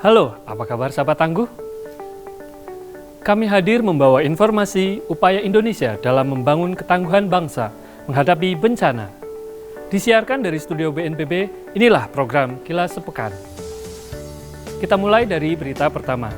Halo, apa kabar sahabat tangguh? Kami hadir membawa informasi upaya Indonesia dalam membangun ketangguhan bangsa menghadapi bencana. Disiarkan dari studio BNPB, inilah program Kilas Sepekan. Kita mulai dari berita pertama.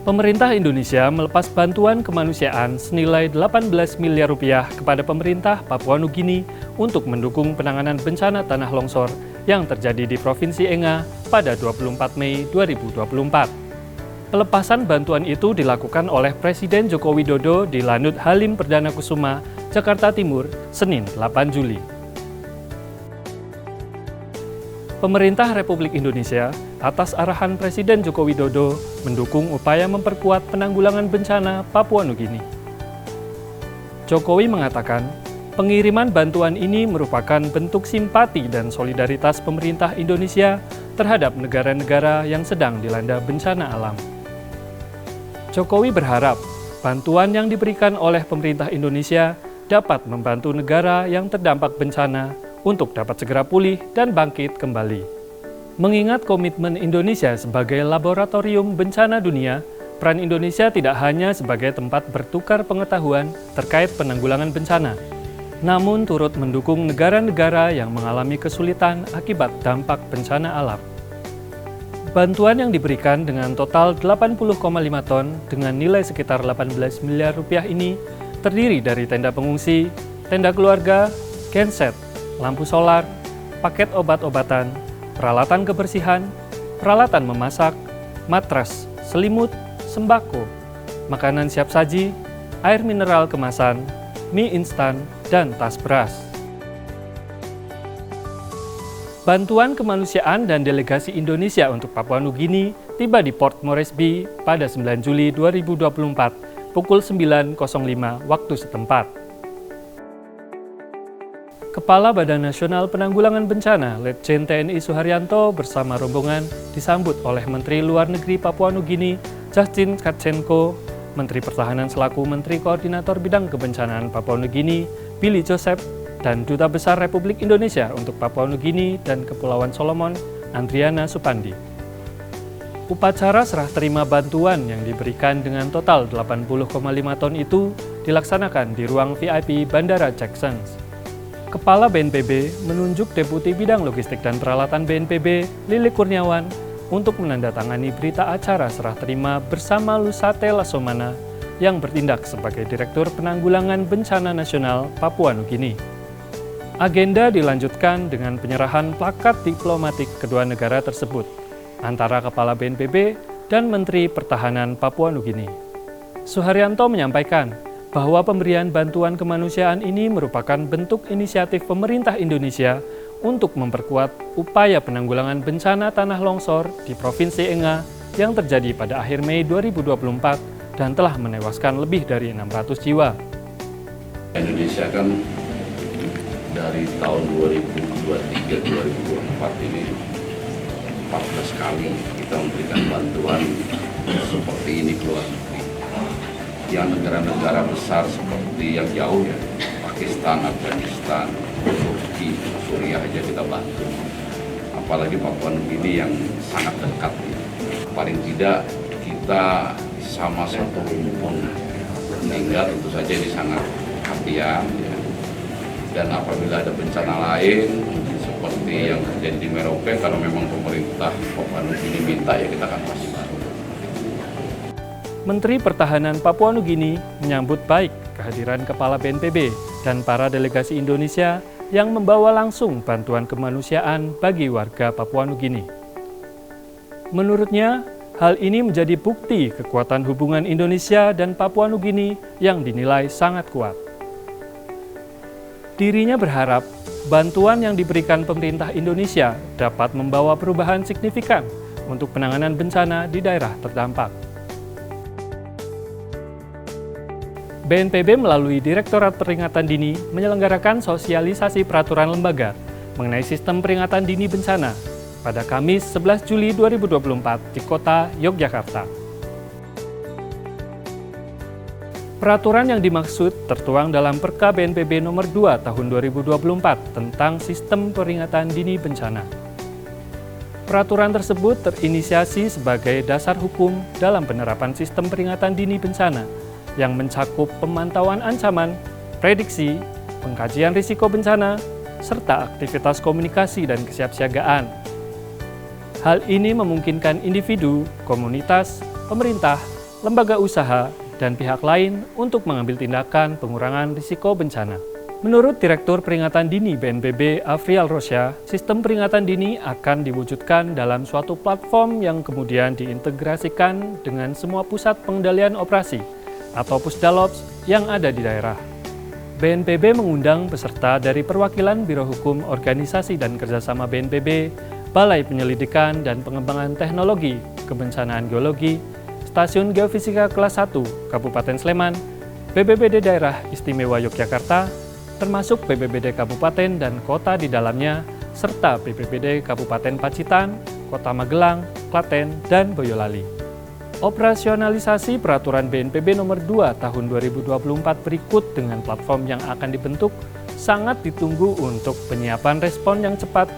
Pemerintah Indonesia melepas bantuan kemanusiaan senilai 18 miliar rupiah kepada pemerintah Papua Nugini untuk mendukung penanganan bencana tanah longsor yang terjadi di Provinsi Enga pada 24 Mei 2024. Pelepasan bantuan itu dilakukan oleh Presiden Joko Widodo di Lanut Halim Perdana Kusuma, Jakarta Timur, Senin 8 Juli. Pemerintah Republik Indonesia atas arahan Presiden Joko Widodo mendukung upaya memperkuat penanggulangan bencana Papua Nugini. Jokowi mengatakan, pengiriman bantuan ini merupakan bentuk simpati dan solidaritas pemerintah Indonesia terhadap negara-negara yang sedang dilanda bencana alam. Jokowi berharap bantuan yang diberikan oleh pemerintah Indonesia dapat membantu negara yang terdampak bencana untuk dapat segera pulih dan bangkit kembali. Mengingat komitmen Indonesia sebagai laboratorium bencana dunia, peran Indonesia tidak hanya sebagai tempat bertukar pengetahuan terkait penanggulangan bencana, namun turut mendukung negara-negara yang mengalami kesulitan akibat dampak bencana alam. Bantuan yang diberikan dengan total 80,5 ton dengan nilai sekitar 18 miliar rupiah ini terdiri dari tenda pengungsi, tenda keluarga, genset, lampu solar, paket obat-obatan, peralatan kebersihan, peralatan memasak, matras, selimut, sembako, makanan siap saji, air mineral kemasan, mie instan, dan tas beras. Bantuan kemanusiaan dan delegasi Indonesia untuk Papua Nugini tiba di Port Moresby pada 9 Juli 2024 pukul 9.05 waktu setempat. Kepala Badan Nasional Penanggulangan Bencana, Letjen TNI Suharyanto bersama rombongan disambut oleh Menteri Luar Negeri Papua Nugini, Justin Katsenko, Menteri Pertahanan selaku Menteri Koordinator Bidang Kebencanaan Papua Nugini, Billy Joseph, dan Duta Besar Republik Indonesia untuk Papua Nugini dan Kepulauan Solomon, Andriana Supandi. Upacara serah terima bantuan yang diberikan dengan total 80,5 ton itu dilaksanakan di ruang VIP Bandara Jackson. Kepala BNPB menunjuk Deputi Bidang Logistik dan Peralatan BNPB, Lili Kurniawan, untuk menandatangani berita acara serah terima bersama Lusate Lasomana yang bertindak sebagai Direktur Penanggulangan Bencana Nasional Papua Nugini. Agenda dilanjutkan dengan penyerahan plakat diplomatik kedua negara tersebut antara Kepala BNPB dan Menteri Pertahanan Papua Nugini. Suharyanto menyampaikan bahwa pemberian bantuan kemanusiaan ini merupakan bentuk inisiatif pemerintah Indonesia untuk memperkuat upaya penanggulangan bencana tanah longsor di Provinsi Enga yang terjadi pada akhir Mei 2024 dan telah menewaskan lebih dari 600 jiwa. Indonesia kan dari tahun 2023-2024 ini 14 kali kita memberikan bantuan seperti ini keluar negeri. Yang negara-negara besar seperti yang jauh ya, Pakistan, Afghanistan, Turki, Suriah aja kita bantu. Apalagi Papua Nugini yang sangat dekat ya. Paling tidak kita sama satu rumpun meninggal, tentu saja ini sangat perhatian ya. Dan apabila ada bencana lain seperti yang terjadi di Merauke, kalau memang pemerintah Papua Nugini minta ya kita akan pasti bantu. Menteri Pertahanan Papua Nugini menyambut baik kehadiran Kepala BNPB dan para delegasi Indonesia yang membawa langsung bantuan kemanusiaan bagi warga Papua Nugini. Menurutnya, hal ini menjadi bukti kekuatan hubungan Indonesia dan Papua Nugini yang dinilai sangat kuat. Dirinya berharap bantuan yang diberikan pemerintah Indonesia dapat membawa perubahan signifikan untuk penanganan bencana di daerah terdampak. BNPB melalui Direktorat Peringatan Dini menyelenggarakan sosialisasi peraturan lembaga mengenai sistem peringatan dini bencana pada Kamis 11 Juli 2024 di kota Yogyakarta. Peraturan yang dimaksud tertuang dalam Perka BNPB nomor 2 tahun 2024 tentang sistem peringatan dini bencana. Peraturan tersebut terinisiasi sebagai dasar hukum dalam penerapan sistem peringatan dini bencana yang mencakup pemantauan ancaman, prediksi, pengkajian risiko bencana, serta aktivitas komunikasi dan kesiapsiagaan. Hal ini memungkinkan individu, komunitas, pemerintah, lembaga usaha, dan pihak lain untuk mengambil tindakan pengurangan risiko bencana. Menurut Direktur Peringatan Dini BNPB Afrial Rosya, sistem peringatan dini akan diwujudkan dalam suatu platform yang kemudian diintegrasikan dengan semua pusat pengendalian operasi atau Pusdalops yang ada di daerah. BNPB mengundang peserta dari perwakilan Biro Hukum Organisasi dan Kerjasama BNPB, Balai Penyelidikan dan Pengembangan Teknologi Kebencanaan Geologi, Stasiun Geofisika Kelas 1 Kabupaten Sleman, BPBD Daerah Istimewa Yogyakarta, termasuk BPBD Kabupaten dan Kota di dalamnya, serta BPBD Kabupaten Pacitan, Kota Magelang, Klaten, dan Boyolali. Operasionalisasi Peraturan BNPB Nomor 2 Tahun 2024 berikut dengan platform yang akan dibentuk sangat ditunggu untuk penyiapan respon yang cepat,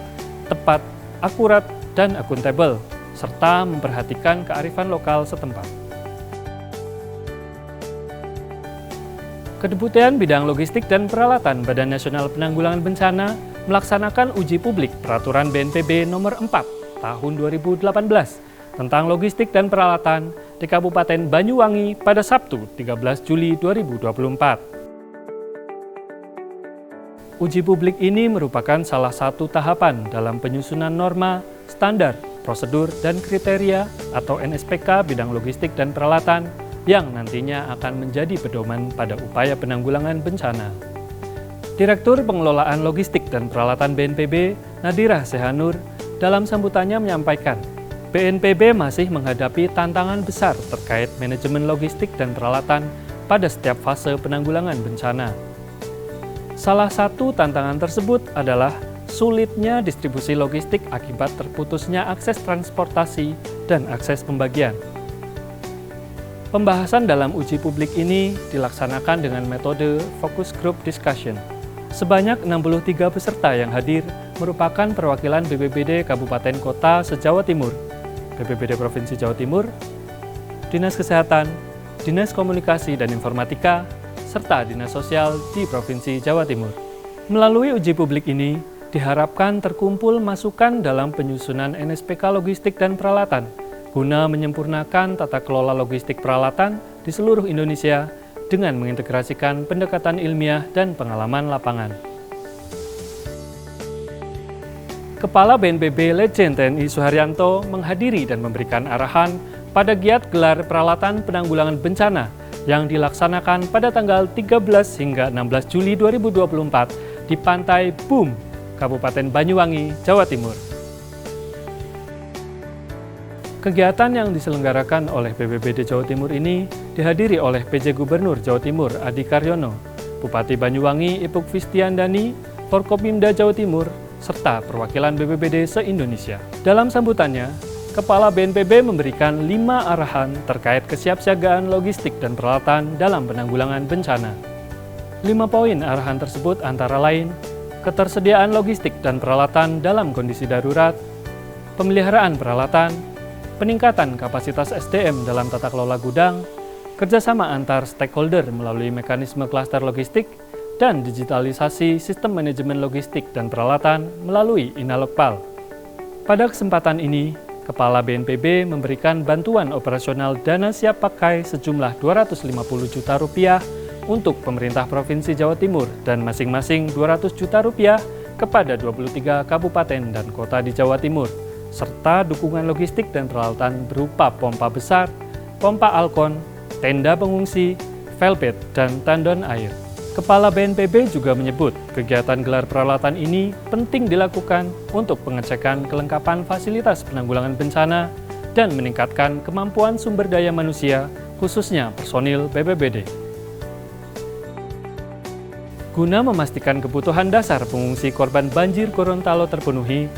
tepat, akurat, dan akuntabel, serta memperhatikan kearifan lokal setempat. Kedeputian Bidang Logistik dan Peralatan Badan Nasional Penanggulangan Bencana melaksanakan uji publik Peraturan BNPB Nomor 4 Tahun 2018 tentang logistik dan peralatan di Kabupaten Banyuwangi pada Sabtu 13 Juli 2024. Uji publik ini merupakan salah satu tahapan dalam penyusunan norma, standar, prosedur, dan kriteria atau NSPK bidang logistik dan peralatan yang nantinya akan menjadi pedoman pada upaya penanggulangan bencana. Direktur Pengelolaan Logistik dan Peralatan BNPB, Nadira Sehanur, dalam sambutannya menyampaikan, BNPB masih menghadapi tantangan besar terkait manajemen logistik dan peralatan pada setiap fase penanggulangan bencana. Salah satu tantangan tersebut adalah sulitnya distribusi logistik akibat terputusnya akses transportasi dan akses pembagian. Pembahasan dalam uji publik ini dilaksanakan dengan metode Focus Group Discussion. Sebanyak 63 peserta yang hadir merupakan perwakilan BPBD Kabupaten Kota se-Jawa Timur, BPBD Provinsi Jawa Timur, Dinas Kesehatan, Dinas Komunikasi dan Informatika, serta Dinas Sosial di Provinsi Jawa Timur. Melalui uji publik ini, diharapkan terkumpul masukan dalam penyusunan NSPK logistik dan peralatan, guna menyempurnakan tata kelola logistik peralatan di seluruh Indonesia dengan mengintegrasikan pendekatan ilmiah dan pengalaman lapangan. Kepala BNPB Letjen TNI Suharyanto menghadiri dan memberikan arahan pada giat gelar peralatan penanggulangan bencana yang dilaksanakan pada tanggal 13 hingga 16 Juli 2024 di Pantai Bum, Kabupaten Banyuwangi, Jawa Timur. Kegiatan yang diselenggarakan oleh BPBD Jawa Timur ini dihadiri oleh PJ Gubernur Jawa Timur Adi Karyono, Bupati Banyuwangi Ipuk Fistiandani, Forkopimda Jawa Timur, serta perwakilan BPBD se-Indonesia. Dalam sambutannya, Kepala BNPB memberikan 5 arahan terkait kesiapsiagaan logistik dan peralatan dalam penanggulangan bencana. 5 poin arahan tersebut antara lain, ketersediaan logistik dan peralatan dalam kondisi darurat, pemeliharaan peralatan, peningkatan kapasitas SDM dalam tata kelola gudang, kerjasama antar stakeholder melalui mekanisme klaster logistik, dan digitalisasi sistem manajemen logistik dan peralatan melalui Inalogpal. Pada kesempatan ini, Kepala BNPB memberikan bantuan operasional dana siap pakai sejumlah Rp250 juta untuk pemerintah Provinsi Jawa Timur dan masing-masing Rp200 juta kepada 23 kabupaten dan kota di Jawa Timur, serta dukungan logistik dan peralatan berupa pompa besar, pompa alkon, tenda pengungsi, velvet, dan tandon air. Kepala BNPB juga menyebut kegiatan gelar peralatan ini penting dilakukan untuk pengecekan kelengkapan fasilitas penanggulangan bencana dan meningkatkan kemampuan sumber daya manusia, khususnya personil BPBD. Guna memastikan kebutuhan dasar pengungsi korban banjir Gorontalo terpenuhi,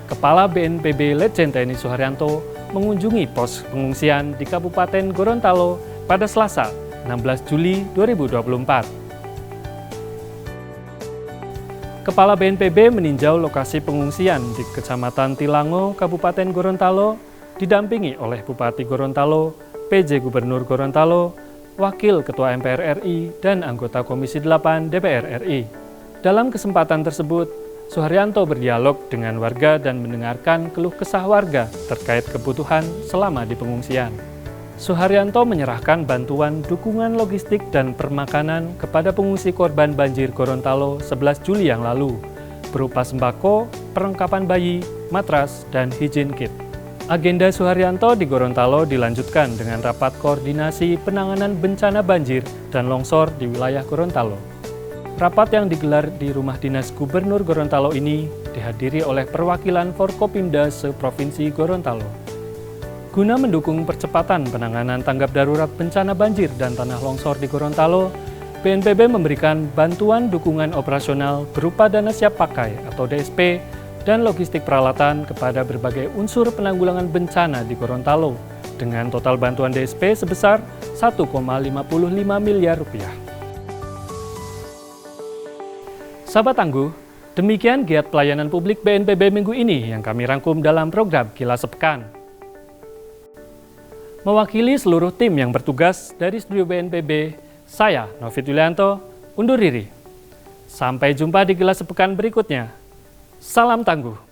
Kepala BNPB Letjen TNI Suharyanto mengunjungi pos pengungsian di Kabupaten Gorontalo pada Selasa, 16 Juli 2024. Kepala BNPB meninjau lokasi pengungsian di Kecamatan Tilango, Kabupaten Gorontalo, didampingi oleh Bupati Gorontalo, PJ Gubernur Gorontalo, Wakil Ketua MPR RI, dan anggota Komisi 8 DPR RI. Dalam kesempatan tersebut, Suharyanto berdialog dengan warga dan mendengarkan keluh kesah warga terkait kebutuhan selama di pengungsian. Suharyanto menyerahkan bantuan dukungan logistik dan permakanan kepada pengungsi korban banjir Gorontalo 11 Juli yang lalu, berupa sembako, perlengkapan bayi, matras, dan hygiene kit. Agenda Suharyanto di Gorontalo dilanjutkan dengan rapat koordinasi penanganan bencana banjir dan longsor di wilayah Gorontalo. Rapat yang digelar di Rumah Dinas Gubernur Gorontalo ini dihadiri oleh perwakilan Forkopimda se-Provinsi Gorontalo. Guna mendukung percepatan penanganan tanggap darurat bencana banjir dan tanah longsor di Gorontalo, BNPB memberikan bantuan dukungan operasional berupa dana siap pakai atau DSP dan logistik peralatan kepada berbagai unsur penanggulangan bencana di Gorontalo dengan total bantuan DSP sebesar 1,55 miliar rupiah. Sahabat Tangguh, demikian giat pelayanan publik BNPB minggu ini yang kami rangkum dalam program Kilas Sepekan. Mewakili seluruh tim yang bertugas dari studio BNPB, saya, Novit Yulianto, undur diri. Sampai jumpa di Kilas Sepekan berikutnya. Salam tangguh.